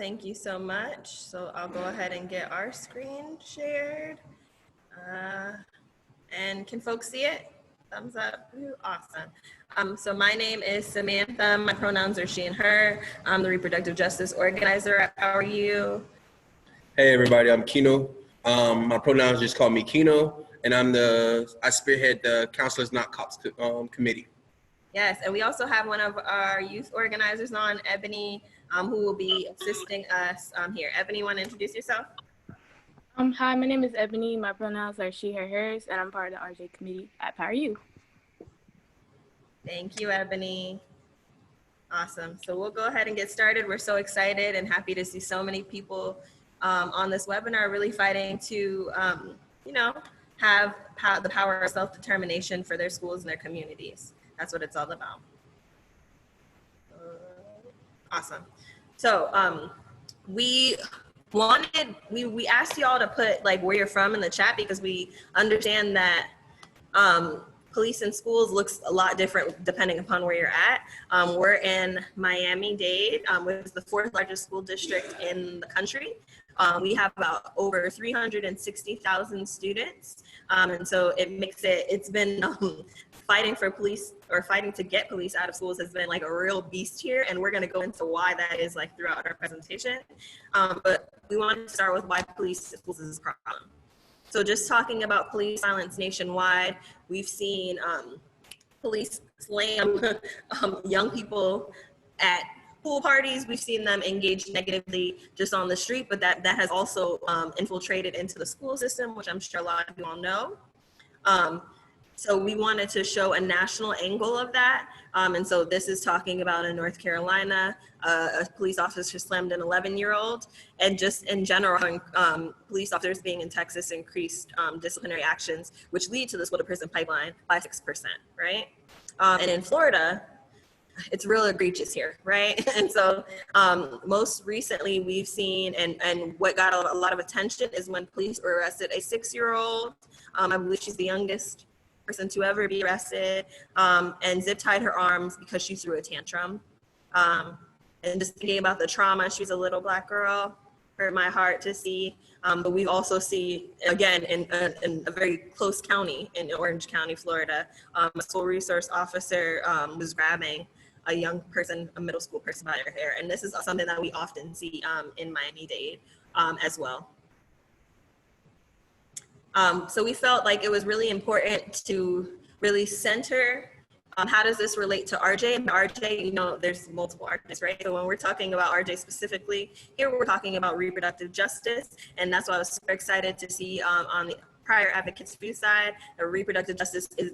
Thank you so much. So I'll go ahead and get our screen shared. And can folks see it? Thumbs up. Ooh, awesome. So my name is Samantha. My pronouns are she and her. I'm the reproductive justice organizer at PowerU. Hey everybody, I'm Keno. My pronouns just call me Keno, and I spearhead the Counselors Not Cops committee. Yes, and we also have one of our youth organizers on, Ebony, who will be assisting us here. Ebony, want to introduce yourself? Hi, my name is Ebony. My pronouns are she, her, hers, and I'm part of the RJ committee at PowerU. Thank you, Ebony. Awesome. So we'll go ahead and get started. We're so excited and happy to see so many people on this webinar really fighting to, have the power of self-determination for their schools and their communities. That's what it's all about. Awesome. So we asked y'all to put like where you're from in the chat because we understand that police in schools looks a lot different depending upon where you're at. We're in Miami-Dade, which is the 4th largest school district in the country. We have about over 360,000 students. And so it's been fighting for police or fighting to get police out of schools has been like a real beast here. And we're gonna go into why that is like throughout our presentation. But we wanted to start with why police in schools is a problem. So just talking about police violence nationwide, we've seen police slam young people at pool parties. We've seen them engage negatively just on the street, but that has also infiltrated into the school system, which I'm sure a lot of you all know. So we wanted to show a national angle of that. And so this is talking about in North Carolina, a police officer slammed an 11-year-old, and just in general, police officers being in Texas increased disciplinary actions, which lead to the school-to-prison pipeline by 6%, right? And in Florida, it's real egregious here, right? And so most recently we've seen, and what got a lot of attention is when police arrested a 6-year-old, I believe she's the youngest person to ever be arrested, and zip tied her arms because she threw a tantrum. And just thinking about the trauma, she's a little Black girl, hurt my heart to see. But we also see, again, in a very close county, in Orange County, Florida, a school resource officer was grabbing a young person, a middle school person by her hair. And this is something that we often see in Miami-Dade as well. So we felt like it was really important to really center how does this relate to RJ? And RJ, there's multiple RJs, right? So when we're talking about RJ specifically, here we're talking about reproductive justice. And that's why I was super excited to see on the prior advocates' view side, reproductive justice is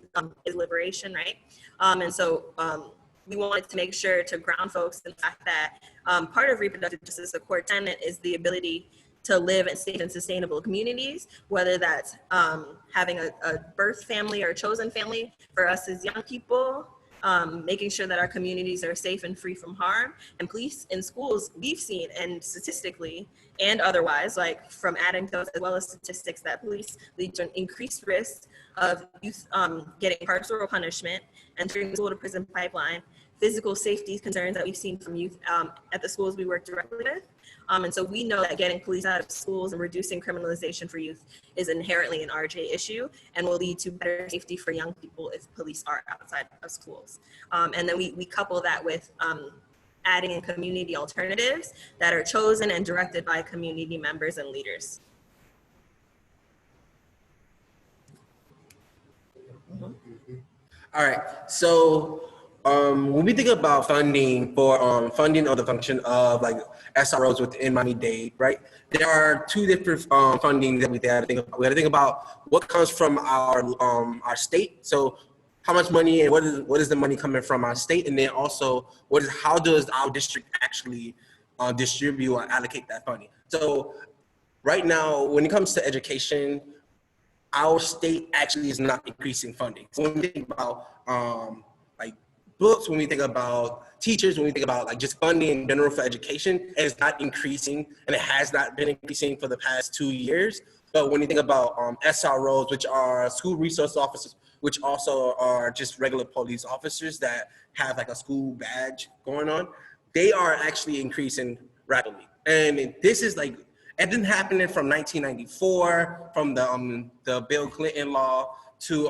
liberation, right? And so we wanted to make sure to ground folks in the fact that part of reproductive justice, a core tenet, is the ability to live in safe and sustainable communities, whether that's having a birth family or a chosen family for us as young people, making sure that our communities are safe and free from harm. And police in schools, we've seen, and statistically and otherwise, like from anecdotes as well as statistics, that police lead to an increased risk of youth getting carceral punishment, entering the school to prison pipeline, physical safety concerns that we've seen from youth at the schools we work directly with. And so we know that getting police out of schools and reducing criminalization for youth is inherently an RJ issue and will lead to better safety for young people if police are outside of schools. And then we couple that with adding in community alternatives that are chosen and directed by community members and leaders. All right, so when we think about funding for funding of the function of like SROs within Miami-Dade, right? There are two different funding that we have to think about. We have to think about what comes from our state. So how much money and what is the money coming from our state, and then also how does our district actually distribute or allocate that funding? So right now, when it comes to education, our state actually is not increasing funding. So when we think about like books, when we think about teachers, when we think about like just funding in general for education, it's not increasing, and it has not been increasing for the past 2 years. But when you think about SROs, which are school resource officers, which also are just regular police officers that have like a school badge going on, they are actually increasing rapidly. And this is like, it didn't happen from 1994, from the Bill Clinton law to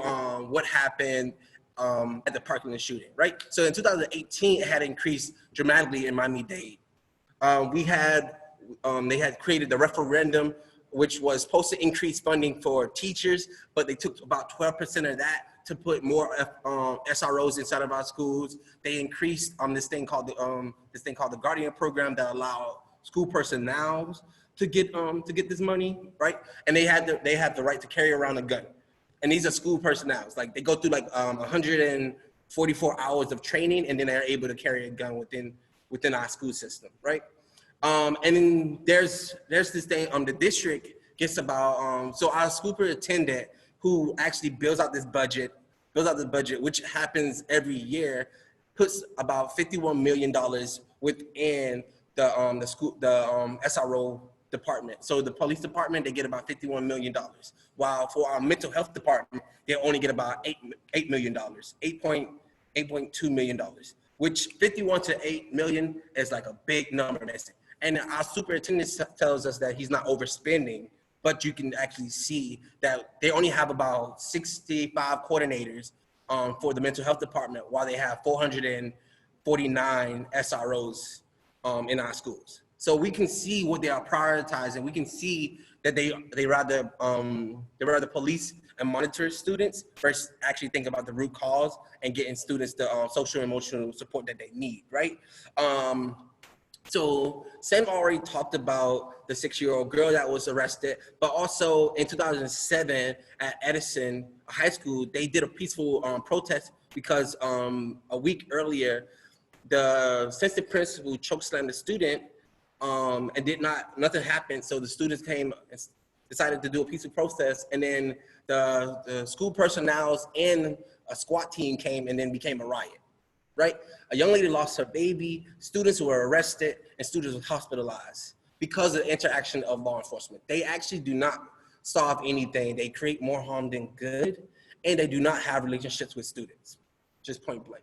what happened at the Parkland shooting, right? So in 2018, it had increased dramatically in Miami-Dade. They had created the referendum, which was supposed to increase funding for teachers, but they took about 12% of that to put more SROs inside of our schools. They increased this thing called the Guardian program that allowed school personnel to get this money, right? And they have the right to carry around a gun. And these are school personnel. Like they go through like 144 hours of training, and then they're able to carry a gun within our school system, right? And then there's this thing, the district gets about, so our school superintendent, who actually builds out this budget, which happens every year, puts about $51 million within the SRO department. So the police department, they get about $51 million, while for our mental health department, they only get about $8 million, $8.2 million, which 51 to 8 million is like a big number. And our superintendent tells us that he's not overspending, but you can actually see that they only have about 65 coordinators for the mental health department, while they have 449 SROs in our schools. So we can see what they are prioritizing. We can see that they rather police and monitor students versus actually think about the root cause and getting students the social and emotional support that they need, right? So Sam already talked about the 6-year-old girl that was arrested, but also in 2007 at Edison High School, they did a peaceful protest because a week earlier, the assistant principal chokeslammed the student and nothing happened. So the students came and decided to do a peaceful protest, and then the school personnel and a SWAT team came and then became a riot. Right? A young lady lost her baby, students were arrested, and students were hospitalized because of the interaction of law enforcement. They actually do not solve anything. They create more harm than good, and they do not have relationships with students, just point blank.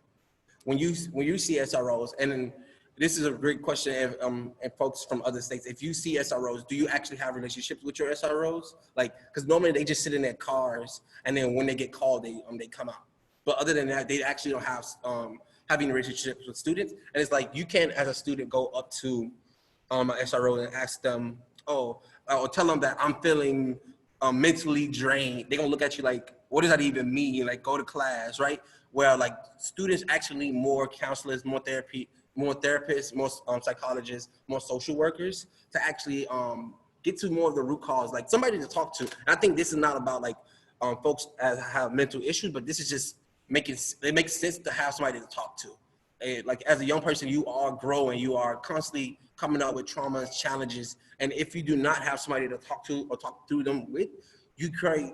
When you see SROs, and this is a great question, and folks from other states, if you see SROs, do you actually have relationships with your SROs? Like, because normally they just sit in their cars, and then when they get called, they come out. But other than that, they actually don't have having relationships with students. And it's like, you can't, as a student, go up to an SRO and ask them, or tell them that I'm feeling mentally drained. They're gonna look at you like, what does that even mean? Like, go to class, right? Where like students actually need more counselors, more therapy, more therapists, more psychologists, more social workers to actually get to more of the root cause, like somebody to talk to. And I think this is not about like folks that have mental issues, but this is just it makes sense to have somebody to talk to. And like as a young person, you are growing, you are constantly coming up with traumas, challenges, and if you do not have somebody to talk to or talk through them with, you create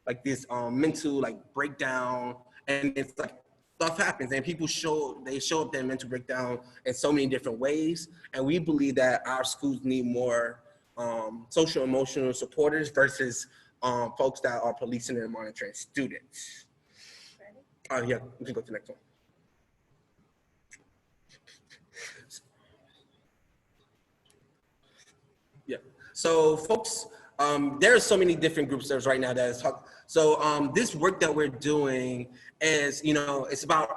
like this mental like breakdown, and it's like stuff happens, and people show up their mental breakdown in so many different ways, and we believe that our schools need more social emotional supporters versus folks that are policing and monitoring students. Yeah, we can go to the next one. Yeah, so folks, there are so many different groups there's right now that is talking. So this work that we're doing is, it's about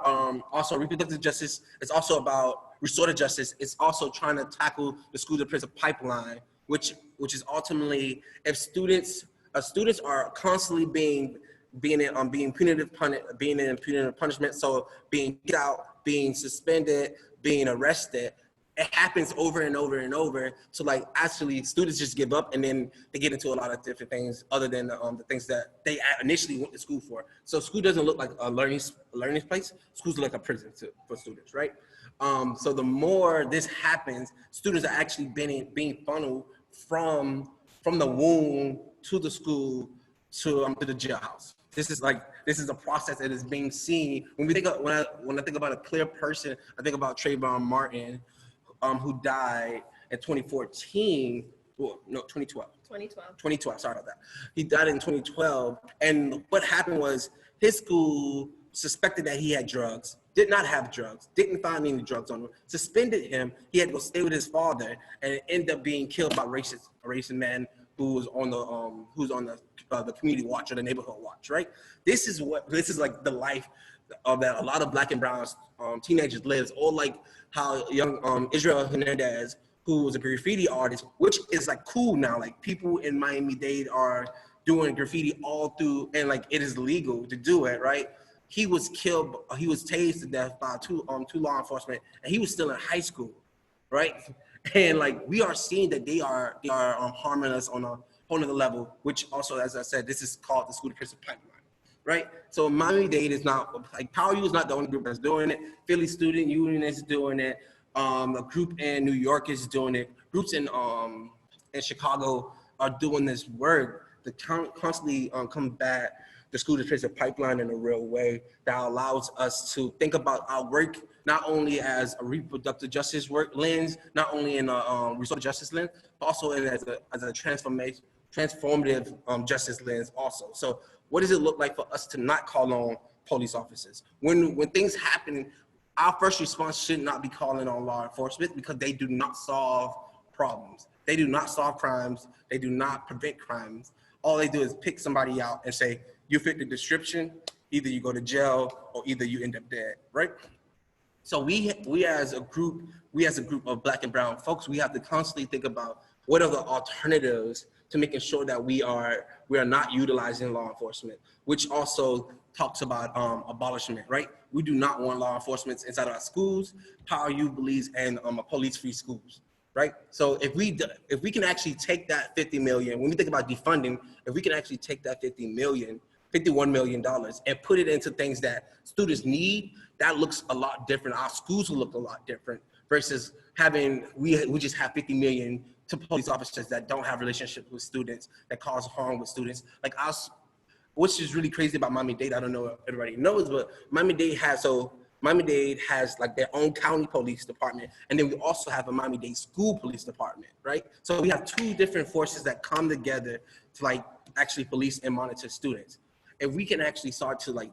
also reproductive justice. It's also about restorative justice. It's also trying to tackle the school to prison pipeline, which is ultimately if students are constantly being in punitive punishment, so being kicked out, being suspended, being arrested. It happens over and over and over. So like actually students just give up, and then they get into a lot of different things other than the things that they initially went to school for. So school doesn't look like a learning place. Schools look like a prison for students, right? So the more this happens, students are actually being funneled from the womb to the school to the jailhouse. This is a process that is being seen. When I think about a clear person, I think about Trayvon Martin, who died in 2014. Well, no, 2012. 2012. Sorry about that. He died in 2012, and what happened was his school suspected that he had drugs, did not have drugs, didn't find any drugs on him, suspended him. He had to go stay with his father, and it ended up being killed by a racist man who was on the community watch or the neighborhood watch, right? This is like the life of that a lot of Black and brown teenagers lives, or like how young Israel Hernandez, who was a graffiti artist, which is like cool now. Like people in Miami-Dade are doing graffiti all through, and like it is legal to do it, right? He was killed, he was tased to death by two law enforcement, and he was still in high school, right? And like we are seeing that they are harming us on a whole other level, which also, as I said, this is called the school to prison pipeline, right? So Miami-Dade is not, like Power U is not the only group that's doing it. Philly Student Union is doing it. A group in New York is doing it. Groups in Chicago are doing this work to constantly combat the school to prison pipeline in a real way that allows us to think about our work not only as a reproductive justice work lens, not only in a restorative justice lens, but also as a transformative justice lens also. So what does it look like for us to not call on police officers? When things happen, our first response should not be calling on law enforcement, because they do not solve problems. They do not solve crimes. They do not prevent crimes. All they do is pick somebody out and say, you fit the description, either you go to jail or either you end up dead, right? So we as a group of Black and brown folks, we have to constantly think about what are the alternatives to making sure that we are not utilizing law enforcement, which also talks about abolishment, right? We do not want law enforcement inside of our schools. Power U believes in police-free schools, right? So if we can actually take that 50 million, when we think about defunding, if we can actually take that $51 million and put it into things that students need, that looks a lot different. Our schools will look a lot different versus having, we just have 50 million to police officers that don't have relationships with students, that cause harm with students. Like us, which is really crazy about Miami-Dade, I don't know if everybody knows, but Miami-Dade has like their own county police department, and then we also have a Miami-Dade school police department, right? So we have two different forces that come together to like actually police and monitor students. If we can actually start to like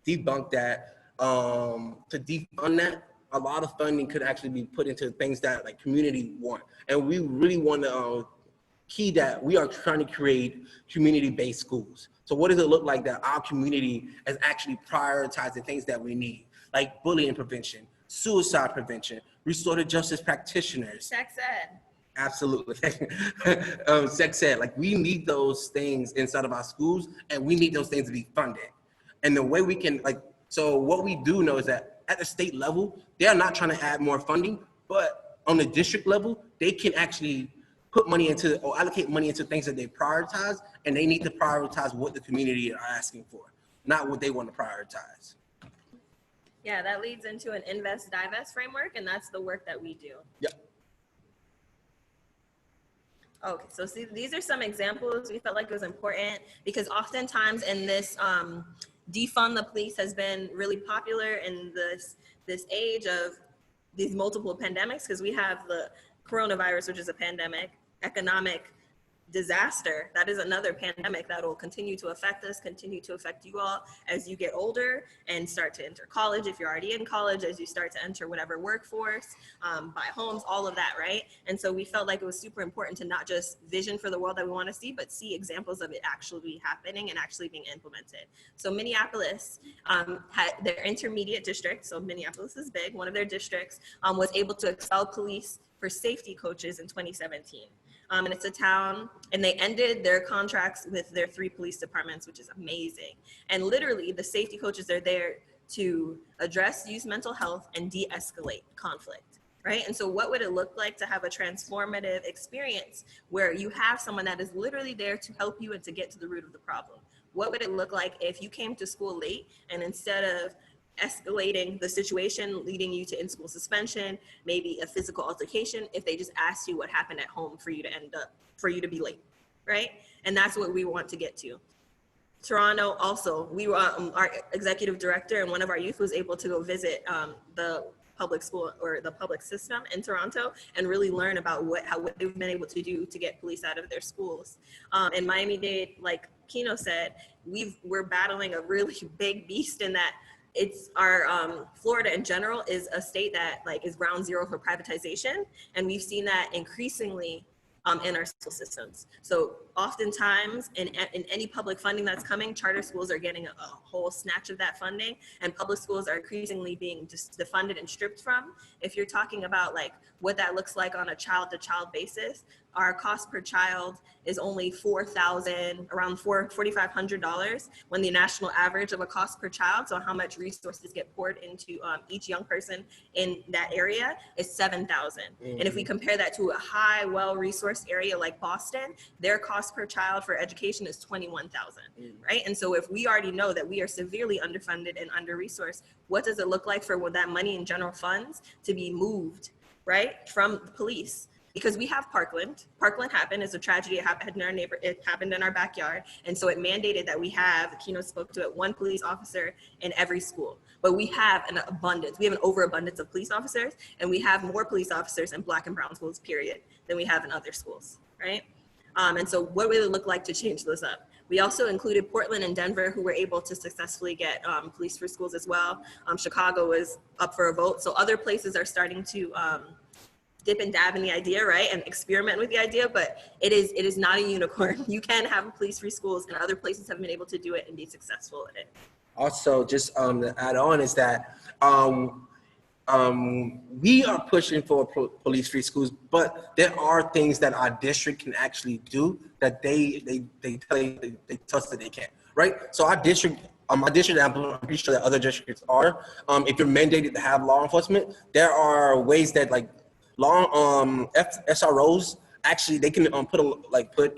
debunk that, to defund that, a lot of funding could actually be put into things that like community want. And we really want to key that we are trying to create community-based schools. So what does it look like that our community is actually prioritizing things that we need, like bullying prevention, suicide prevention, restorative justice practitioners. Sex ed. Absolutely. Sex ed, like we need those things inside of our schools, and we need those things to be funded. And the way we can, like, so what we do know is that at the state level, they are not trying to add more funding, but on the district level, they can actually put money into or allocate money into things that they prioritize, and they need to prioritize what the community are asking for, not what they want to prioritize. Yeah, that leads into an invest divest framework, and that's the work that we do. Yep. Okay, so see, these are some examples. We felt like it was important because oftentimes in this defund the police has been really popular in this age of these multiple pandemics, because we have the coronavirus, which is a pandemic, economic disaster, that is another pandemic that will continue to affect us, continue to affect you all as you get older and start to enter college, if you're already in college, as you start to enter whatever workforce, buy homes, all of that, right? And so we felt like it was super important to not just vision for the world that we want to see, but see examples of it actually happening and actually being implemented. So Minneapolis had their intermediate district, so Minneapolis is big, one of their districts was able to expel police for safety coaches in 2017. And it's a town, and they ended their contracts with their 3 police departments, which is amazing. And literally, the safety coaches are there to address youth mental health and de-escalate conflict, right? And so what would it look like to have a transformative experience where you have someone that is literally there to help you and to get to the root of the problem? What would it look like if you came to school late, and instead of escalating the situation, leading you to in-school suspension, maybe a physical altercation, if they just asked you what happened at home for you to be late, right? And that's what we want to get to. Toronto also, we were, our executive director and one of our youth was able to go visit the public school or the public system in Toronto and really learn about what they've been able to do to get police out of their schools. In Miami-Dade, like Keno said, we're battling a really big beast in that it's our Florida in general is a state that like is ground zero for privatization, and we've seen that increasingly in our school systems. So oftentimes in any public funding that's coming, charter schools are getting a whole snatch of that funding, and public schools are increasingly being just defunded and stripped from. If you're talking about like what that looks like on a child-to-child basis, our cost per child is only around $4,500, when the national average of a cost per child, so how much resources get poured into each young person in that area, is $7,000. And if we compare that to a high, well-resourced area like Boston, their cost per child for education is $21,000, right? And so if we already know that we are severely underfunded and under-resourced, what does it look like for that money in general funds to be moved, right, from the police? Because we have Parkland. Parkland happened as a tragedy. It happened in our it happened in our backyard. And so it mandated that we have, Keno spoke to it, one police officer in every school. But we have an abundance. We have an overabundance of police officers, and we have more police officers in Black and brown schools, period, than we have in other schools, right? And so what would it look like to change those up? We also included Portland and Denver, who were able to successfully get police for schools as well. Chicago was up for a vote. So other places are starting to dip and dab in the idea, right, and experiment with the idea, but it is not a unicorn. You can have police-free schools, and other places have been able to do it and be successful in it. Also, just to add on is that we are pushing for police-free schools, but there are things that our district can actually do that they tell us that they can't, right? So our district, I'm pretty sure that other districts are. If you're mandated to have law enforcement, there are ways that like SROs actually they can put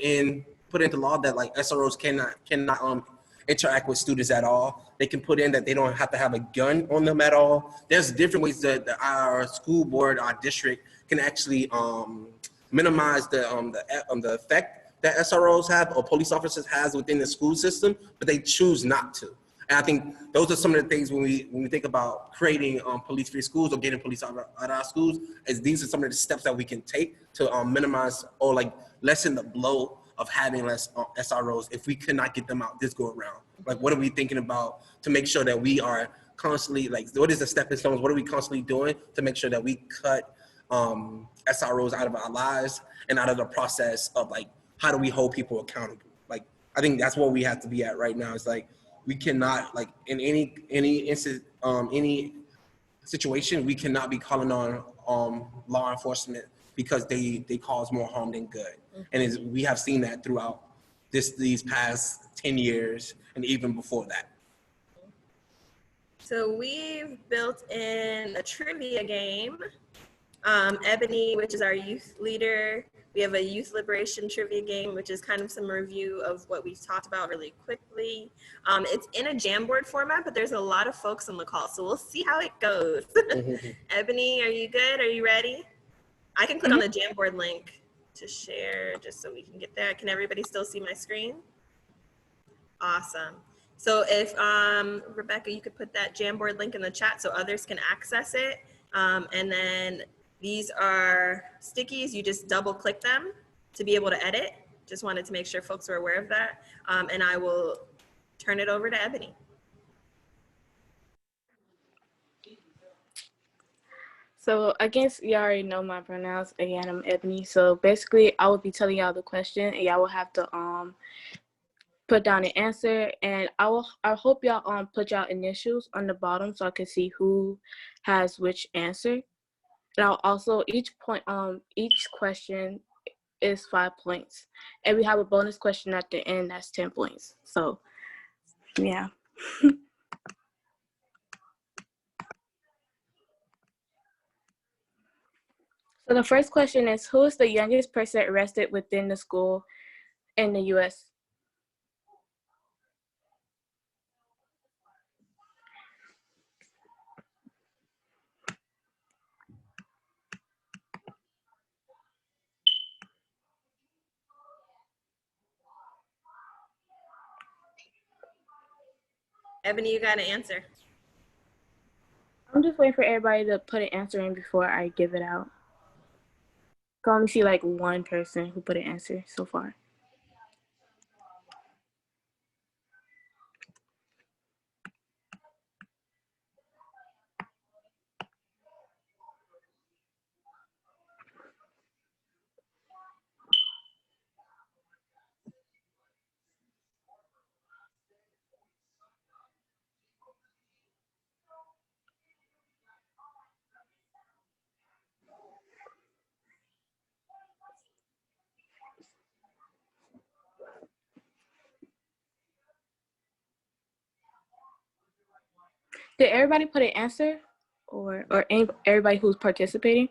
into law that like SROs cannot interact with students at all. They can put in that they don't have to have a gun on them at all. There's different ways that our school board, our district can actually minimize the effect that SROs have or police officers has within the school system, but they choose not to. And I think those are some of the things when we think about creating police-free schools or getting police out of our schools, is these are some of the steps that we can take to minimize or like lessen the blow of having less SROs if we could not get them out this go around. Like, what are we thinking about to make sure that we are constantly, like, what is the stepping stones? What are we constantly doing to make sure that we cut SROs out of our lives and out of the process of like, how do we hold people accountable? Like, I think that's where we have to be at right now. It's like, we cannot, like, in any instance, any situation, we cannot be calling on law enforcement because they cause more harm than good. And we have seen that throughout these past 10 years and even before that. So we've built in a trivia game. Ebony, which is our youth leader, we have a youth liberation trivia game, which is kind of some review of what we've talked about really quickly. It's in a Jamboard format, but there's a lot of folks on the call, so we'll see how it goes. Ebony, are you good? Are you ready? I can click on the Jamboard link to share just so we can get there. Can everybody still see my screen? Awesome. So if Rebecca, you could put that Jamboard link in the chat so others can access it. And then these are stickies. You just double click them to be able to edit. Just wanted to make sure folks were aware of that. And I will turn it over to Ebony. So I guess you already know my pronouns. Again, I'm Ebony. So basically, I will be telling y'all the question, and y'all will have to put down the answer. And I hope y'all put y'all initials on the bottom so I can see who has which answer. And I'll also each question is 5 points, and we have a bonus question at the end that's 10 points. So yeah. So the first question is, who is the youngest person arrested within the school in the U.S.? Ebony, you got to answer. I'm just waiting for everybody to put an answer in before I give it out. I can only see like one person who put an answer so far. Did everybody put an answer, or everybody who's participating?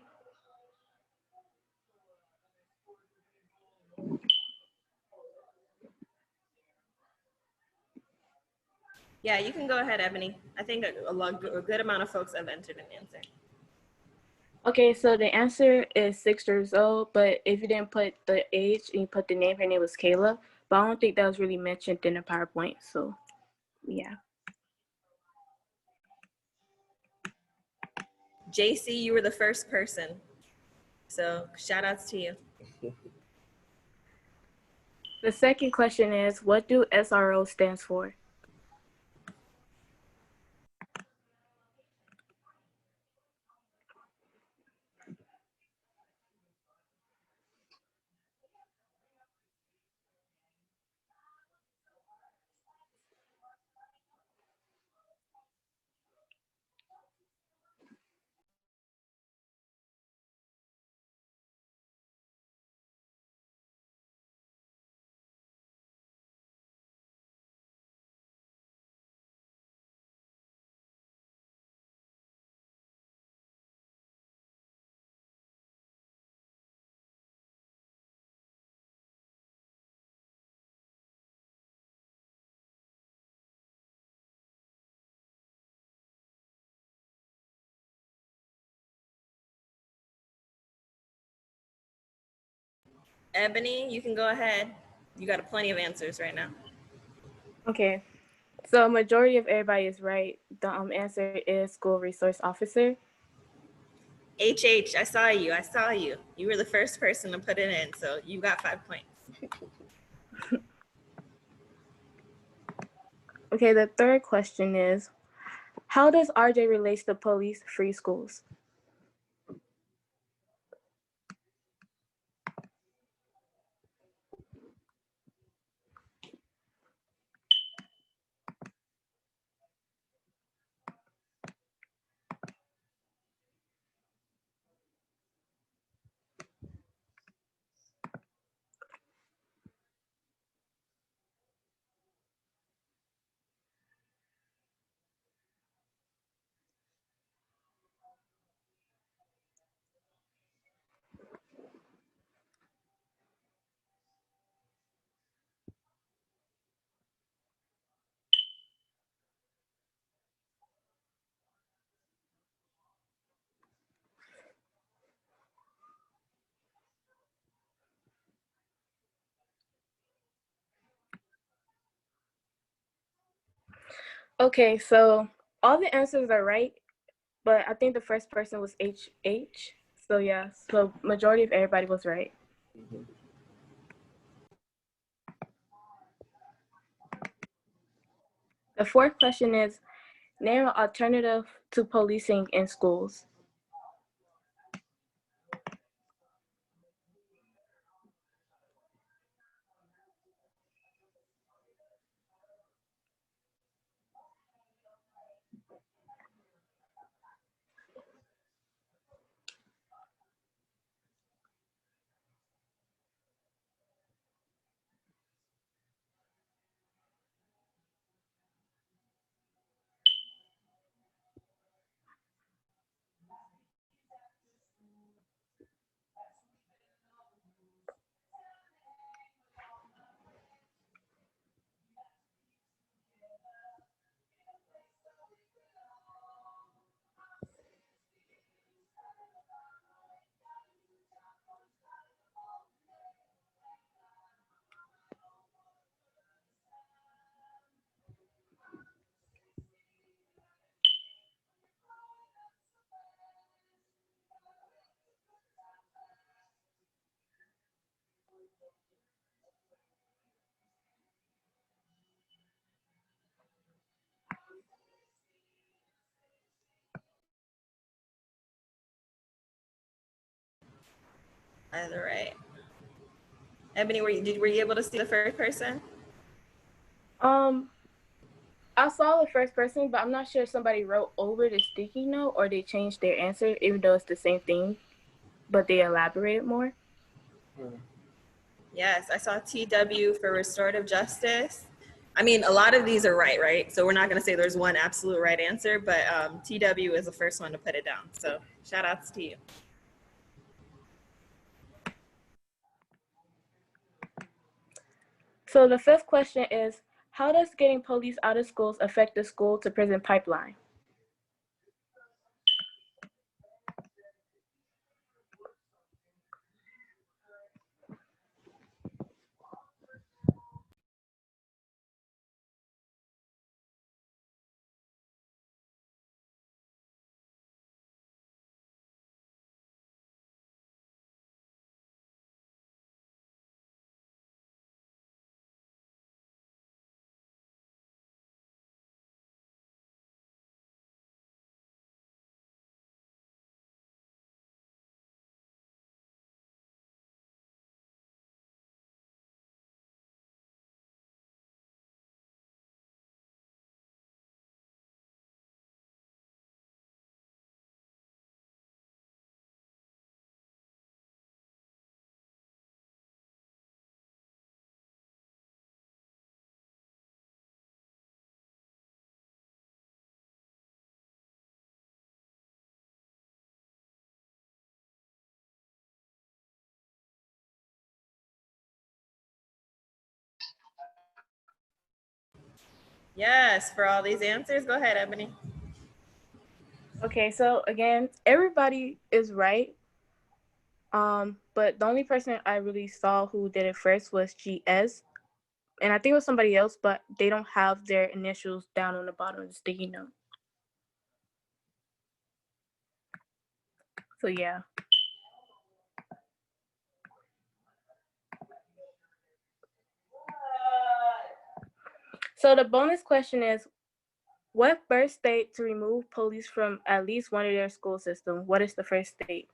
Yeah, you can go ahead, Ebony. I think a good amount of folks have entered an answer. Okay, so the answer is 6 years old, but if you didn't put the age and you put the name, her name was Kayla, but I don't think that was really mentioned in the PowerPoint, so yeah. JC, you were the first person. So shout outs to you. The second question is, what do SRO stands for? Ebony, you can go ahead. You got plenty of answers right now. Okay, so majority of everybody is right. The answer is school resource officer. HH, I saw you. I saw you. You were the first person to put it in, so you got 5 points. Okay, the third question is, how does RJ relate to police free schools? Okay, so all the answers are right, but I think the first person was HH. So yeah, so majority of everybody was right. The fourth question is, name an alternative to policing in schools. Either right. Ebony, were you able to see the first person? I saw the first person, but I'm not sure if somebody wrote over the sticky note or they changed their answer, even though it's the same thing, but they elaborated more. Yes, I saw TW for restorative justice. I mean, a lot of these are right? So we're not gonna say there's one absolute right answer, but TW is the first one to put it down. So shout outs to you. So the fifth question is, how does getting police out of schools affect the school to prison pipeline? Yes, for all these answers. Go ahead, Ebony. Okay, so again, everybody is right. But the only person I really saw who did it first was GS. And I think it was somebody else, but they don't have their initials down on the bottom of the sticky note. So yeah. So the bonus question is, what first state to remove police from at least one of their school system? What is the first state?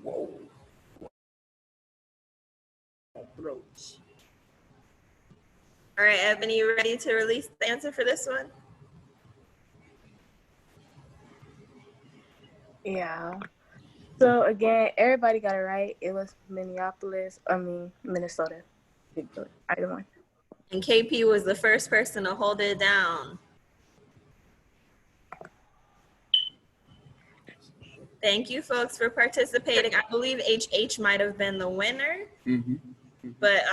Whoa. Approach. All right, Ebony, you ready to release the answer for this one? Yeah. So again, everybody got it right. It was Minnesota. Either one. And KP was the first person to hold it down. Thank you, folks, for participating. I believe HH might have been the winner, but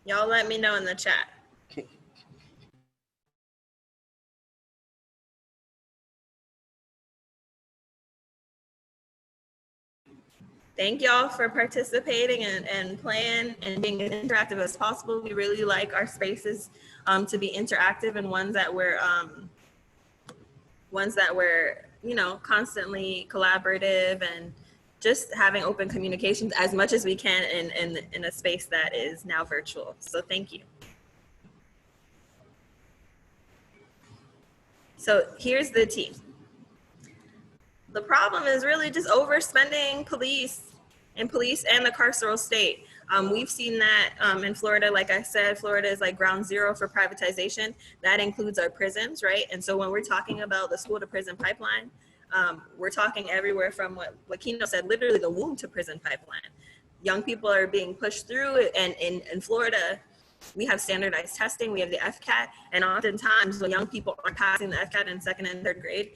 y'all let me know in the chat. Thank y'all for participating and playing and being as interactive as possible. We really like our spaces to be interactive and ones that we're constantly collaborative and just having open communications as much as we can in a space that is now virtual. So thank you. So here's the tea. The problem is really just overspending police and the carceral state. We've seen that in Florida. Like I said, Florida is like ground zero for privatization. That includes our prisons, right? And so when we're talking about the school to prison pipeline, we're talking everywhere from what Keno said, literally the womb to prison pipeline. Young people are being pushed through, and in Florida, we have standardized testing, we have the FCAT, and oftentimes when young people aren't passing the FCAT in second and third grade,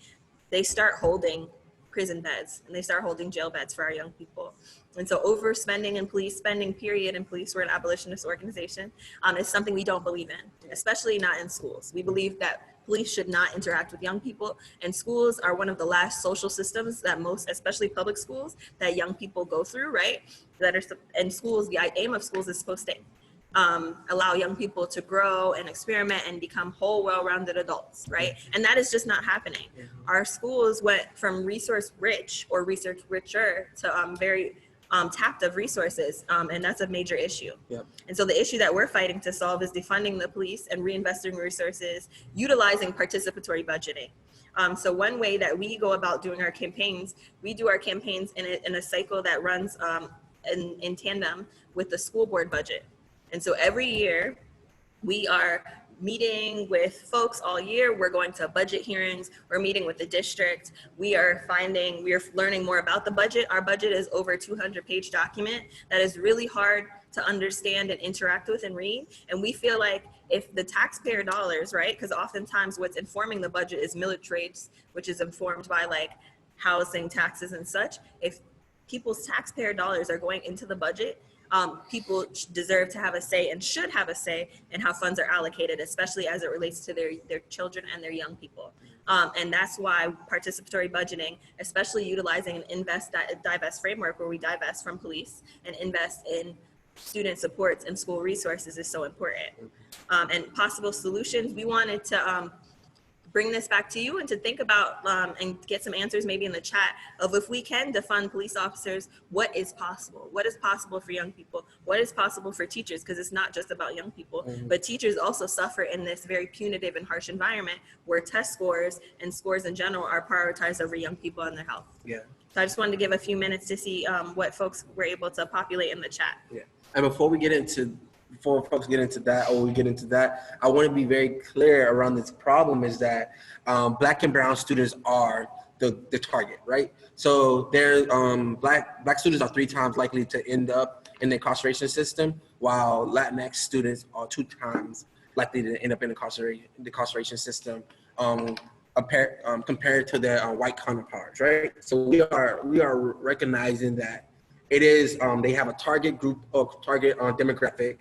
they start holding prison beds and they start holding jail beds for our young people. And so overspending in police spending, period, and police, we're an abolitionist organization, is something we don't believe in, especially not in schools. We believe that police should not interact with young people, and schools are one of the last social systems that most, especially public schools, that young people go through, right? And schools, the aim of schools is supposed to allow young people to grow and experiment and become whole, well-rounded adults, right? And that is just not happening. Our schools went from resource rich or research richer to very tapped of resources, and that's a major issue. Yep. And so the issue that we're fighting to solve is defunding the police and reinvesting resources, utilizing participatory budgeting. So one way that we go about doing our campaigns, we do our campaigns in a cycle that runs in tandem with the school board budget. And so every year we are meeting with folks all year. We're going to budget hearings. We're meeting with the district. We are learning more about the budget. Our budget is over a 200-page document that is really hard to understand and interact with and read. And we feel like if the taxpayer dollars, right, because oftentimes what's informing the budget is millage rates, which is informed by like housing taxes and such. If people's taxpayer dollars are going into the budget, people deserve to have a say and should have a say in how funds are allocated, especially as it relates to their children and their young people. And that's why participatory budgeting, especially utilizing an divest framework where we divest from police and invest in student supports and school resources, is so important. And possible solutions, we wanted to bring this back to you and to think about and get some answers maybe in the chat of, if we can defund police officers, what is possible? What is possible for young people? What is possible for teachers? Because it's not just about young people, but teachers also suffer in this very punitive and harsh environment where test scores and scores in general are prioritized over young people and their health. Yeah. So I just wanted to give a few minutes to see what folks were able to populate in the chat. Yeah. And before folks get into that, or we get into that, I want to be very clear around this problem is that Black and brown students are the target, right? So they're black students are 3 times likely to end up in the incarceration system, while Latinx students are 2 times likely to end up in the incarceration system compared to their white counterparts, right? So we are recognizing that it is they have a target group or target demographic.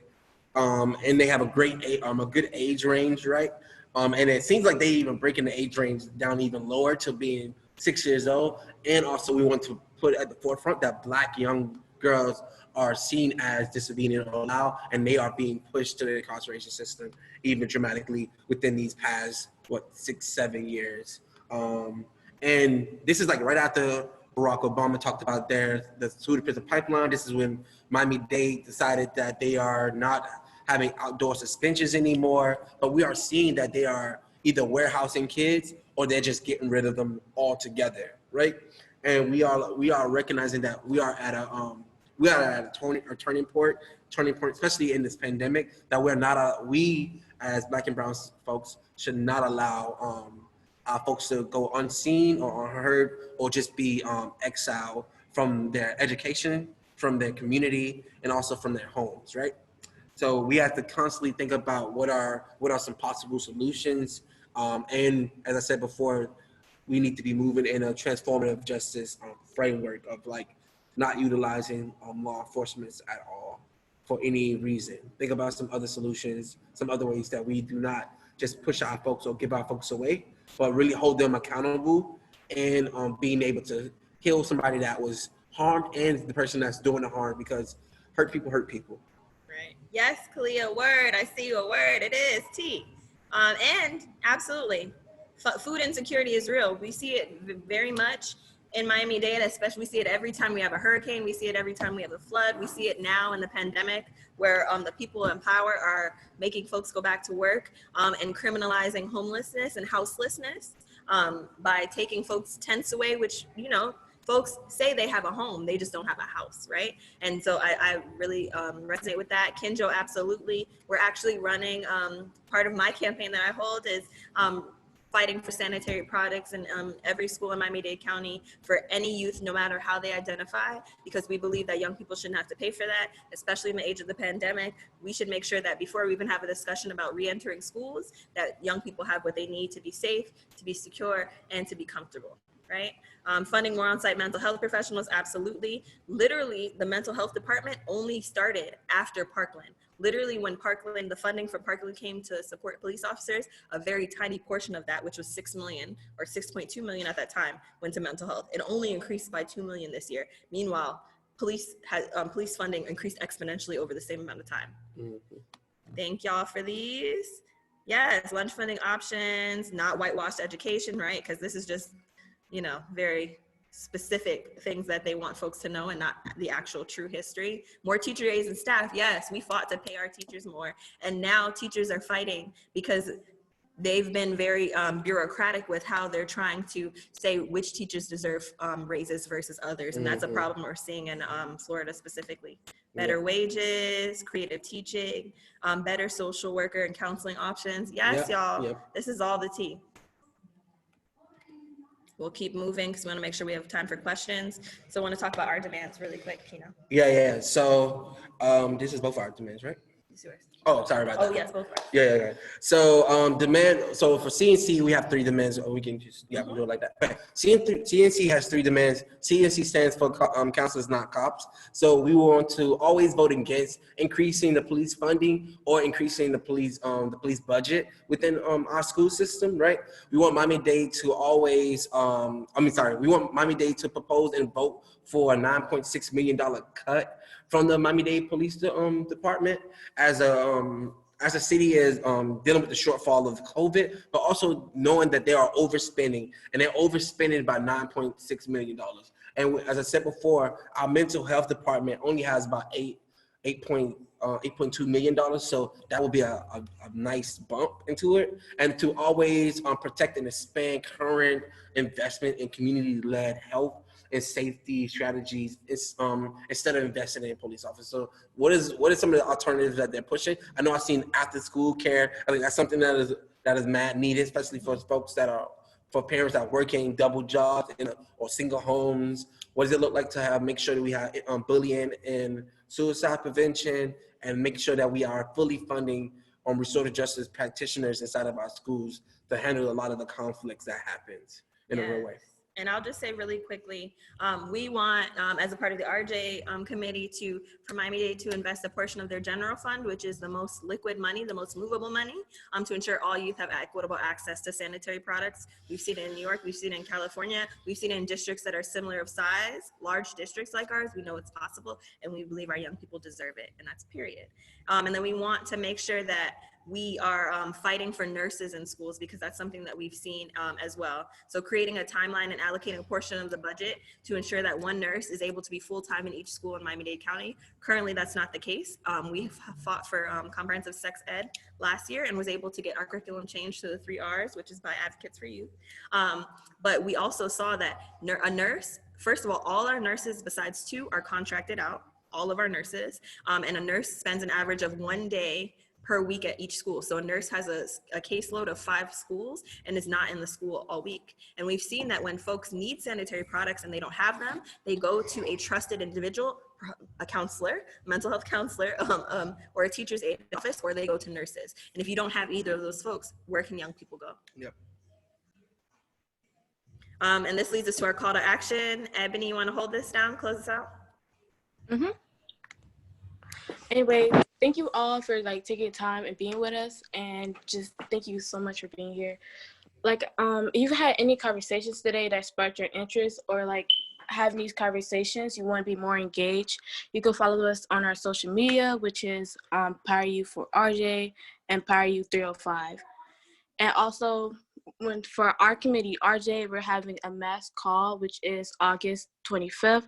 And they have a good age range, right? And it seems like they even breaking the age range down even lower to being 6 years old. And also we want to put at the forefront that Black young girls are seen as disobedient or loud, and they are being pushed to the incarceration system even dramatically within these past, 6-7 years. And this is like right after Barack Obama talked about the student prison pipeline. This is when Miami-Dade decided that they are not having outdoor suspensions anymore, but we are seeing that they are either warehousing kids or they're just getting rid of them altogether, right? And we are recognizing that we are at a turning point, especially in this pandemic, that we as Black and brown folks should not allow folks to go unseen or unheard or just be exiled from their education, from their community, and also from their homes, right? So we have to constantly think about what are some possible solutions. And as I said before, we need to be moving in a transformative justice framework of like not utilizing law enforcement at all for any reason. Think about some other solutions, some other ways that we do not just push our folks or give our folks away, but really hold them accountable and being able to heal somebody that was harmed and the person that's doing the harm, because hurt people hurt people. Right. Yes, Kalia, word. I see you, a word. It is T. And absolutely, food insecurity is real. We see it very much in Miami-Dade, especially. We see it every time we have a hurricane. We see it every time we have a flood. We see it now in the pandemic, where the people in power are making folks go back to work and criminalizing homelessness and houselessness by taking folks' tents away, which, folks say they have a home, they just don't have a house, right? And so I really resonate with that. Kinjo, absolutely. We're actually running, part of my campaign that I hold is fighting for sanitary products in every school in Miami-Dade County for any youth, no matter how they identify, because we believe that young people shouldn't have to pay for that, especially in the age of the pandemic. We should make sure that before we even have a discussion about re-entering schools, that young people have what they need to be safe, to be secure, and to be comfortable. right? Funding more on-site mental health professionals, absolutely. Literally, the mental health department only started after Parkland. Literally, when Parkland, the funding for Parkland came to support police officers, a very tiny portion of that, which was 6 million or 6.2 million at that time, went to mental health. It only increased by 2 million this year. Meanwhile, police funding increased exponentially over the same amount of time. Thank y'all for these. Yes, lunch funding options, not whitewashed education, right? Because this is just, you know, very specific things that they want folks to know and not the actual true history. More teacher aides and staff. Yes, we fought to pay our teachers more. And now teachers are fighting because they've been very bureaucratic with how they're trying to say which teachers deserve raises versus others. And that's a problem we're seeing in Florida specifically. Better wages, creative teaching, better social worker and counseling options. Yes, y'all, this is all the tea. We'll keep moving because we want to make sure we have time for questions. So I want to talk about our demands really quick, Keno. Yeah. So this is both our demands, right? It's yours. Oh, sorry about that. Oh, yes, both are. Yeah. So demand. So for CNC, we have 3 demands. Or we can just we do it like that. Okay. CNC has 3 demands. CNC stands for counselors, not cops. So we want to always vote against increasing the police funding or increasing the police budget within our school system. Right. We want Miami-Dade to always. We want Miami-Dade to propose and vote for a $9.6 million cut from the Miami-Dade Police Department as a city is dealing with the shortfall of COVID, but also knowing that they are overspending, and they're overspending by $9.6 million. And as I said before, our mental health department only has about $8.2 million. So that will be a nice bump into it. And to always protect and expand current investment in community-led health and safety strategies instead of investing in police officers. So what is some of the alternatives that they're pushing? I know I've seen after school care. I think that's something that is mad needed, especially for parents that are working double jobs or single homes. What does it look like to make sure that we have bullying and suicide prevention, and make sure that we are fully funding restorative justice practitioners inside of our schools to handle a lot of the conflicts that happens in a real way? And I'll just say really quickly, we want, as a part of the RJ committee, for Miami-Dade to invest a portion of their general fund, which is the most liquid money, the most movable money, to ensure all youth have equitable access to sanitary products. We've seen it in New York, we've seen it in California, we've seen it in districts that are similar of size, large districts like ours. We know it's possible, and we believe our young people deserve it, and that's period. And then we want to make sure that we are fighting for nurses in schools, because that's something that we've seen as well. So creating a timeline and allocating a portion of the budget to ensure that one nurse is able to be full-time in each school in Miami-Dade County. Currently, that's not the case. We fought for comprehensive sex ed last year and was able to get our curriculum changed to the 3 R's, which is by Advocates for Youth. But we also saw that a nurse, first of all our nurses besides 2 are contracted out, all of our nurses, and a nurse spends an average of 1 day per week at each school. So a nurse has a caseload of 5 schools and is not in the school all week. And we've seen that when folks need sanitary products and they don't have them, they go to a trusted individual, a counselor, mental health counselor, or a teacher's aide office, or they go to nurses. And if you don't have either of those folks, where can young people go? Yep. And this leads us to our call to action. Ebony, you want to hold this down, close this out? Anyway, thank you all for taking time and being with us, and just thank you so much for being here. If you've had any conversations today that sparked your interest, or having these conversations, you want to be more engaged, you can follow us on our social media, which is Power Youth for RJ and Power Youth 305. And also, for our committee, RJ, we're having a mass call, which is August 25th,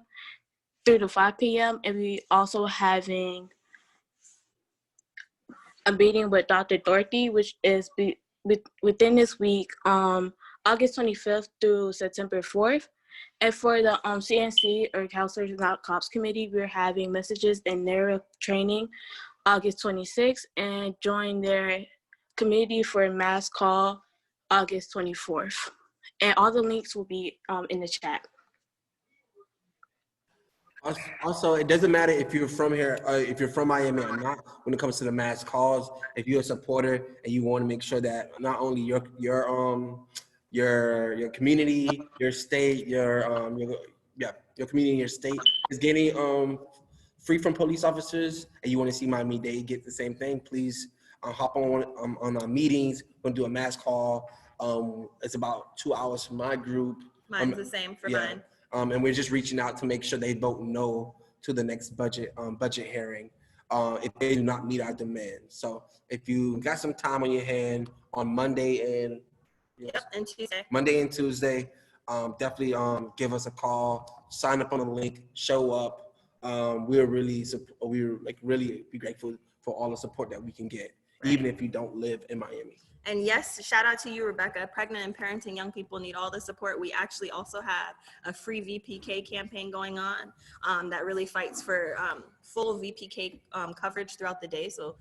3 to 5 p.m. And we also having a meeting with Dr. Dorothy, which is within this week, August 25th through September 4th. And for the CNC, or Counselors Without Cops Committee, we're having messages and narrative training August 26th, and join their committee for a mass call August 24th. And all the links will be in the chat. Also, it doesn't matter if you're from here, if you're from Miami or not, when it comes to the mass calls. If you're a supporter and you want to make sure that not only your your community, your state, your community, your state is getting free from police officers, and you want to see Miami Dade get the same thing, please hop on our meetings. We're gonna do a mass call. It's about 2 hours from my group. Mine's the same for mine. And we're just reaching out to make sure they vote no to the next budget hearing if they do not meet our demands. So if you got some time on your hand on Monday and and Tuesday. Monday and Tuesday, definitely give us a call, sign up on the link, show up. We're really be grateful for all the support that we can get, even if you don't live in Miami. And yes, shout out to you, Rebecca. Pregnant and parenting young people need all the support. We actually also have a free VPK campaign going on that really fights for full VPK coverage throughout the day. So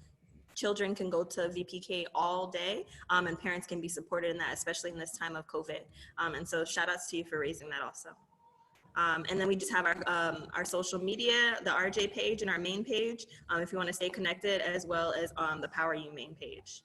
children can go to VPK all day, and parents can be supported in that, especially in this time of COVID. And so shout outs to you for raising that also. And then we just have our social media, the RJ page and our main page, if you want to stay connected, as well as the Power You main page.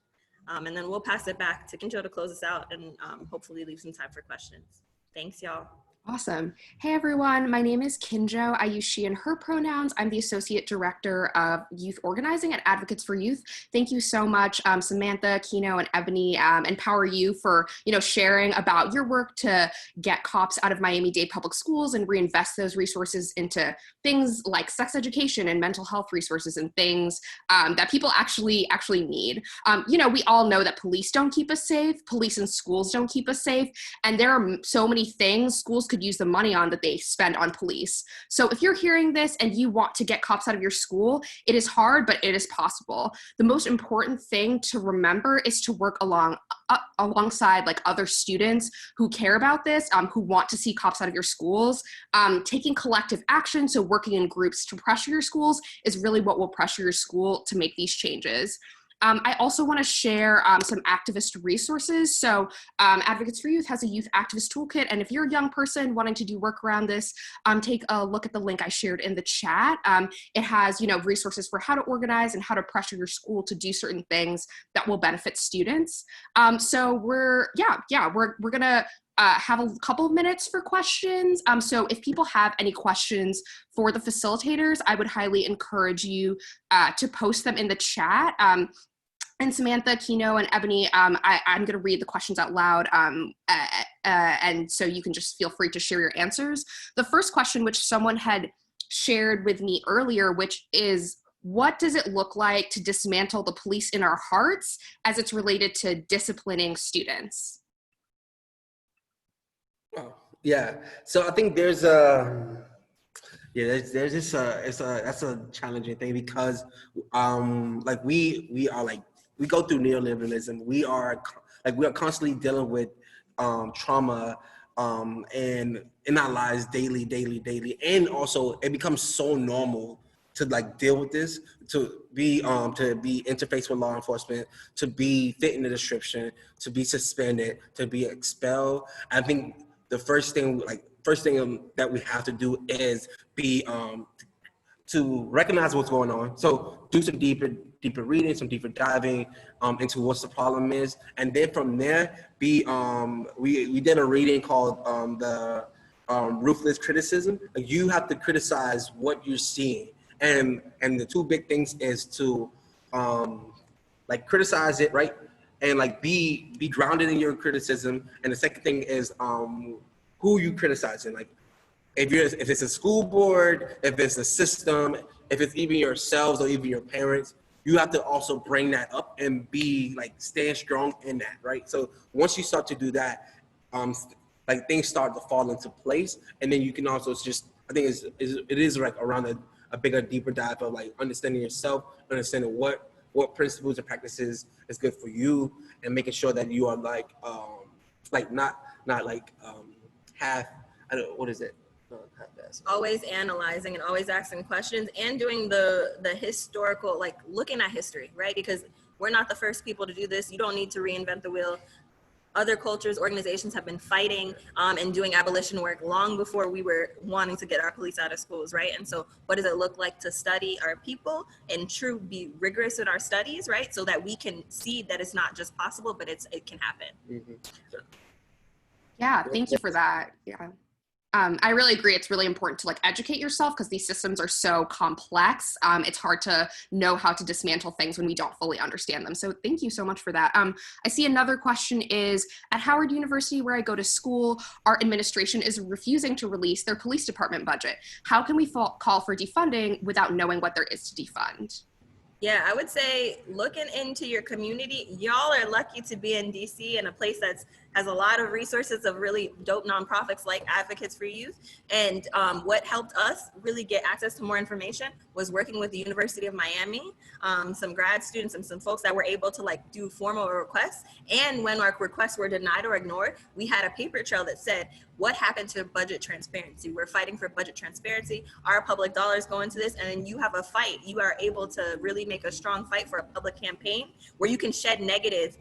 And then we'll pass it back to Kinjo to close us out and hopefully leave some time for questions. Thanks, y'all. Awesome. Hey, everyone. My name is Kinjo. I use she and her pronouns. I'm the Associate Director of Youth Organizing at Advocates for Youth. Thank you so much, Samantha, Keno, and Ebony, and Power You for, sharing about your work to get cops out of Miami-Dade public schools and reinvest those resources into things like sex education and mental health resources and things that people actually need. We all know that police don't keep us safe. Police and schools don't keep us safe. And there are so many things schools could use the money on that they spend on police. So if you're hearing this and you want to get cops out of your school, it is hard, but it is possible. The most important thing to remember is to work alongside like other students who care about this, who want to see cops out of your schools. Taking collective action, so working in groups to pressure your schools, is really what will pressure your school to make these changes. I also want to share some activist resources. So Advocates for Youth has a youth activist toolkit. And if you're a young person wanting to do work around this, take a look at the link I shared in the chat. It has, resources for how to organize and how to pressure your school to do certain things that will benefit students. So we're going to have a couple of minutes for questions. So if people have any questions for the facilitators, I would highly encourage you to post them in the chat. And Samantha, Keno, and Ebony, I'm going to read the questions out loud, and so you can just feel free to share your answers. The first question, which someone had shared with me earlier, which is, what does it look like to dismantle the police in our hearts as it's related to disciplining students? Oh, yeah. So I think there's that's a challenging thing because we go through neoliberalism. We are constantly dealing with trauma and in our lives daily, and also it becomes so normal to deal with this, to be interfaced with law enforcement, to be fit in the description, to be suspended, to be expelled. I think the first thing that we have to do is be to recognize what's going on. So do some deeper reading, some deeper diving into what the problem is, and then from there, we did a reading called the ruthless criticism. You have to criticize what you're seeing, and the two big things is to criticize it, right, and be grounded in your criticism. And the second thing is who you criticizing, if it's a school board, if it's a system, if it's even yourselves or even your parents, you have to also bring that up and be stand strong in that, right? So once you start to do that, things start to fall into place, and then you can also I think it is around a bigger, deeper dive of understanding yourself, understanding what principles and practices is good for you, and making sure that you are always analyzing and always asking questions and doing the historical, looking at history, right? Because we're not the first people to do this. You don't need to reinvent the wheel. Other cultures, organizations have been fighting and doing abolition work long before we were wanting to get our police out of schools, right? And so what does it look like to study our people and be rigorous in our studies, right? So that we can see that it's not just possible, but it can happen. Mm-hmm. Sure. Yeah, thank you for that. Yeah. I really agree. It's really important to like educate yourself because these systems are so complex. It's hard to know how to dismantle things when we don't fully understand them. So thank you so much for that. I see another question is, at Howard University, where I go to school, our administration is refusing to release their police department budget. How can we call for defunding without knowing what there is to defund? Yeah, I would say looking into your community, y'all are lucky to be in DC, in a place that's has a lot of resources of really dope nonprofits like Advocates for Youth. And what helped us really get access to more information was working with the University of Miami, some grad students and some folks that were able to like do formal requests. And when our requests were denied or ignored, we had a paper trail that said, what happened to budget transparency? We're fighting for budget transparency. Our public dollars go into this, and then you have a fight. You are able to really make a strong fight for a public campaign where you can shed negative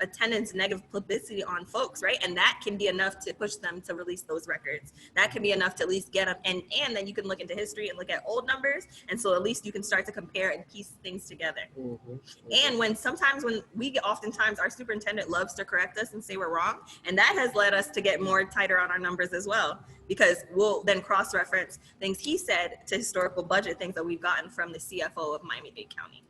attendance, negative publicity on folks, right? And that can be enough to push them to release those records. That can be enough to at least get them, and then you can look into history and look at old numbers, and so at least you can start to compare and piece things together. And oftentimes our superintendent loves to correct us and say we're wrong, and that has led us to get more tighter on our numbers as well, because we'll then cross-reference things he said to historical budget things that we've gotten from the CFO of Miami-Dade County.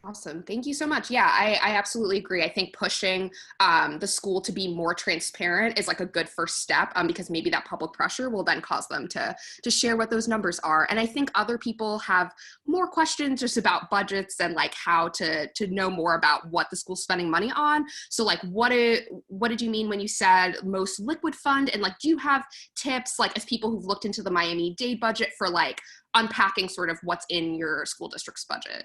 Awesome. Thank you so much. Yeah, I absolutely agree. I think pushing the school to be more transparent is like a good first step because maybe that public pressure will then cause them to share what those numbers are. And I think other people have more questions just about budgets and like how to know more about what the school's spending money on. So like what did you mean when you said most liquid fund? And like, do you have tips like as people who've looked into the Miami-Dade budget for like unpacking sort of what's in your school district's budget?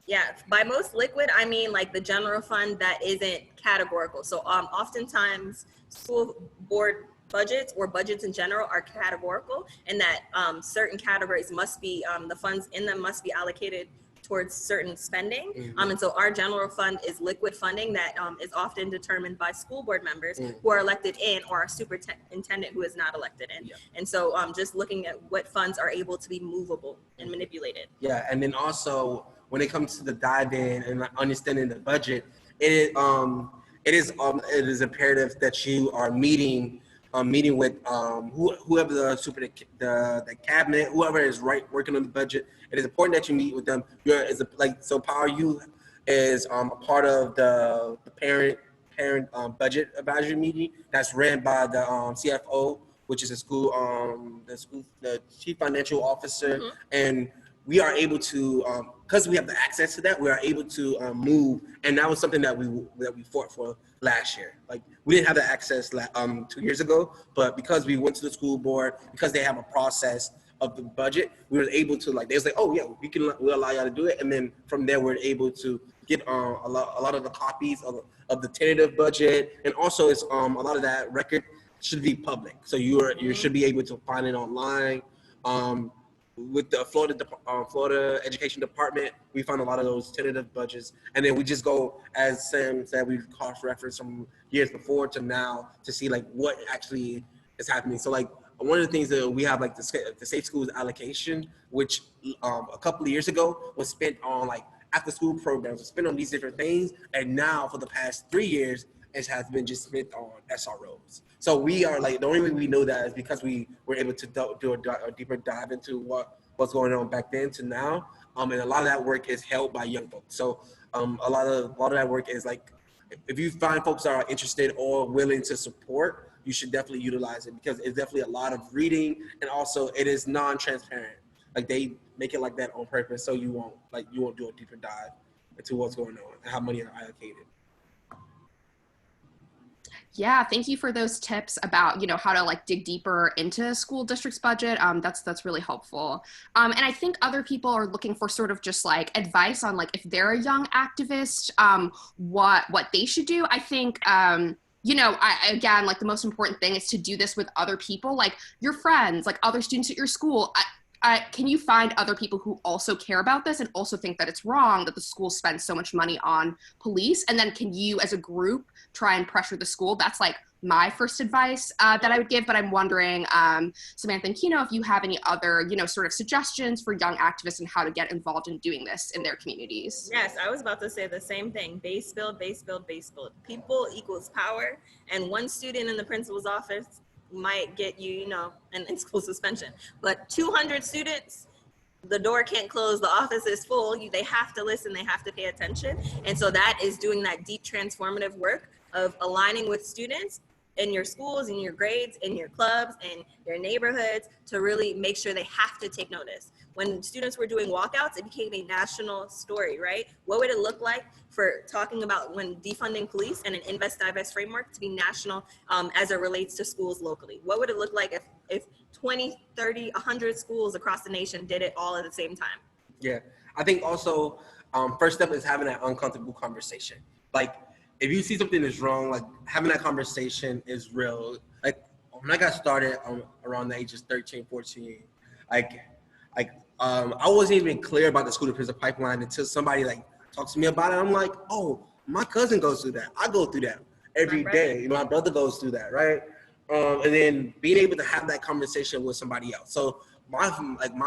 Yeah, by most liquid, I mean like the general fund that isn't categorical. So oftentimes school board budgets or budgets in general are categorical, and that certain categories must be, the funds in them must be allocated towards certain spending. And so our general fund is liquid funding that is often determined by school board members who are elected in, or a superintendent who is not elected in. And so just looking at what funds are able to be movable and manipulated. Yeah, and then also when it comes to the dive in and understanding the budget, it is imperative that you are meeting with whoever the cabinet, whoever is working on the budget. It is important that you meet with them. So Power Youth is a part of the parent budget advisory meeting that's ran by the CFO, which is the chief financial officer, and we are able to, because we have the access to that, we are able to move, and that was something that we fought for last year. Like we didn't have the access 2 years ago, but because we went to the school board, because they have a process of the budget, we were able to they was like, oh yeah, we'll allow y'all to do it, and then from there we're able to get a lot of the copies of the tentative budget, and also it's a lot of that record should be public, so you should be able to find it online. With the Florida Education Department, we found a lot of those tentative budgets, and then we just go, as Sam said, we've cross-referenced from years before to now to see like what actually is happening. So like one of the things that we have like the Safe Schools allocation, which a couple of years ago was spent on like after-school programs, was spent on these different things, and now for the past 3 years, it has been just spent on SROs. So we are like, the only way we know that is because we were able to do a deeper dive into what's going on back then to now. And a lot of that work is held by young folks. So a lot of that work is like, if you find folks that are interested or willing to support, you should definitely utilize it, because it's definitely a lot of reading, and also it is non-transparent. Like they make it like that on purpose, so you won't do a deeper dive into what's going on and how money are allocated. Yeah, thank you for those tips about, how to like dig deeper into school district's budget. That's really helpful. And I think other people are looking for sort of just like advice on like if they're a young activist, what they should do. I think, again, like the most important thing is to do this with other people, like your friends, like other students at your school. can you find other people who also care about this and also think that it's wrong that the school spends so much money on police? And then can you, as a group, try and pressure the school? That's like my first advice that I would give, but I'm wondering, Samantha and Keno, if you have any other, sort of suggestions for young activists and how to get involved in doing this in their communities. Yes, I was about to say the same thing. Base build, base build, base build. People equals power, and one student in the principal's office might get you, an in-school suspension. But 200 students, the door can't close, the office is full. They have to listen, they have to pay attention. And so that is doing that deep transformative work of aligning with students in your schools, in your grades, in your clubs, in your neighborhoods to really make sure they have to take notice. When students were doing walkouts, it became a national story, right? What would it look like for talking about when defunding police and an invest divest framework to be national as it relates to schools locally? What would it look like if 20, 30, 100 schools across the nation did it all at the same time? Yeah, I think also first step is having that uncomfortable conversation. Like, if you see something is wrong, like having that conversation is real. Like when I got started around the ages 13, 14, I wasn't even clear about the school to prison pipeline until somebody like talks to me about it. I'm like, oh, my cousin goes through that. I go through that every day. My brother goes through that, right? And then being able to have that conversation with somebody else. So when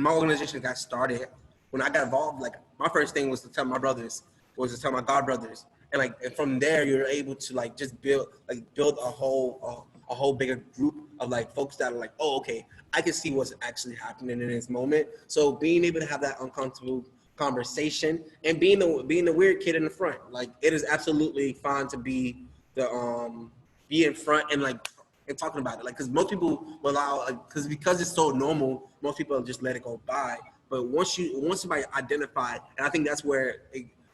my organization got started, when I got involved, like my first thing was to tell my brothers, was to tell my god brothers. And from there, you're able to just build a whole bigger group of folks that are like, oh, okay, I can see what's actually happening in this moment. So being able to have that uncomfortable conversation and being the weird kid in the front, it is absolutely fine to be in front and talking about it, because most people will allow, because it's so normal, most people just let it go by. But once somebody identify, and I think that's where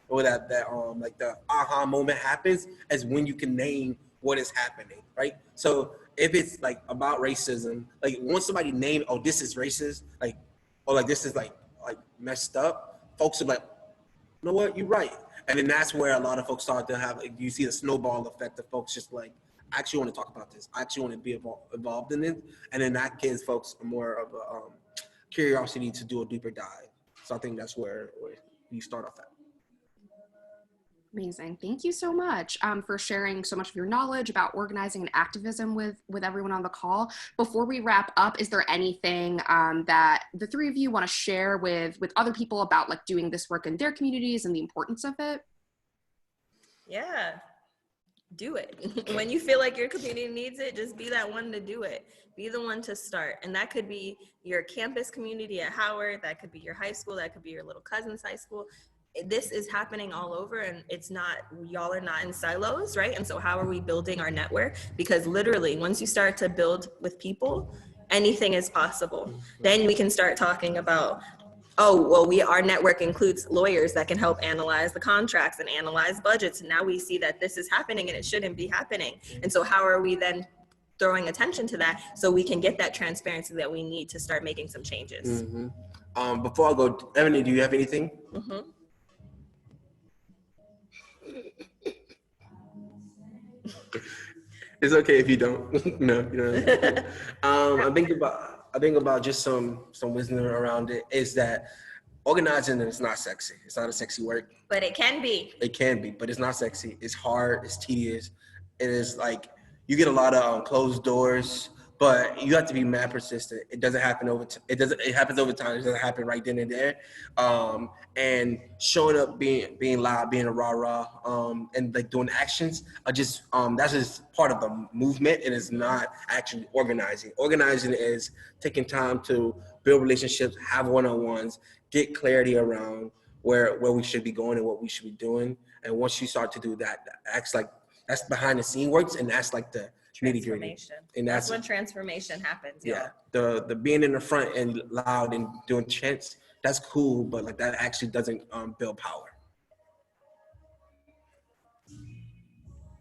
the aha moment happens, is when you can name what is happening, right? So if it's about racism, once somebody name, oh, this is racist, this is messed up, folks are like, you know what, you're right. And then that's where a lot of folks start to have, you see the snowball effect of folks just I actually want to talk about this. I actually want to be involved in it. And then that gives folks more of a curiosity to do a deeper dive. So I think that's where you start off at. Amazing. Thank you so much for sharing so much of your knowledge about organizing and activism with everyone on the call. Before we wrap up, is there anything that the three of you want to share with other people about doing this work in their communities and the importance of it? Yeah, do it. When you feel like your community needs it, just be that one to do it. Be the one to start. And that could be your campus community at Howard. That could be your high school. That could be your little cousin's high school. This is happening all over, and it's not, y'all are not in silos, right? And so how are we building our network? Because literally, once you start to build with people, anything is possible. Then we can start talking about, oh, well, our network includes lawyers that can help analyze the contracts and analyze budgets. And now we see that this is happening and it shouldn't be happening. And so how are we then throwing attention to that so we can get that transparency that we need to start making some changes? Mm-hmm. Before I go, Ebony, do you have anything? Mm-hmm. It's okay if you don't. No, you know. I think about just some wisdom around it is that organizing is not sexy. It's not a sexy work. But it can be. It can be, but it's not sexy. It's hard. It's tedious. It is you get a lot of closed doors, but you have to be mad persistent. It doesn't happen it happens over time. It doesn't happen right then and there. And showing up, being loud, being a rah-rah, and doing actions are just that's just part of the movement. It is not actually organizing. Organizing is taking time to build relationships, have one-on-ones, get clarity around where we should be going and what we should be doing. And once you start to do that, that's behind the scene works, and that's the nitty-gritty. And that's when transformation happens. Yeah, the being in the front and loud and doing chants, that's cool, but that actually doesn't build power.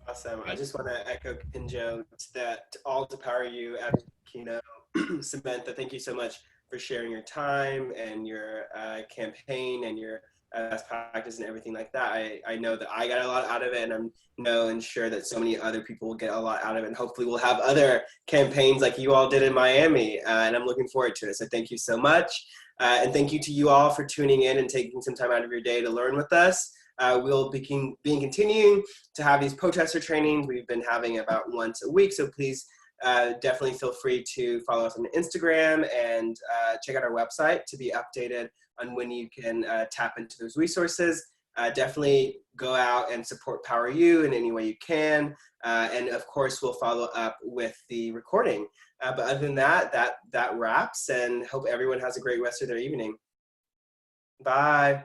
Awesome. I just want to echo Kinjo that all to power you at Keno. Samantha, thank you so much for sharing your time and your campaign and your best practice and everything like that. I know that I got a lot out of it, and I'm know and sure that so many other people will get a lot out of it, and hopefully we'll have other campaigns like you all did in Miami, and I'm looking forward to it. So thank you so much, and thank you to you all for tuning in and taking some time out of your day to learn with us. We'll be continuing to have these protester trainings. We've been having about once a week, so please definitely feel free to follow us on Instagram and check out our website to be updated on when you can tap into those resources. Definitely go out and support Power U in any way you can. And of course, we'll follow up with the recording. But other than that, that wraps, and hope everyone has a great rest of their evening. Bye.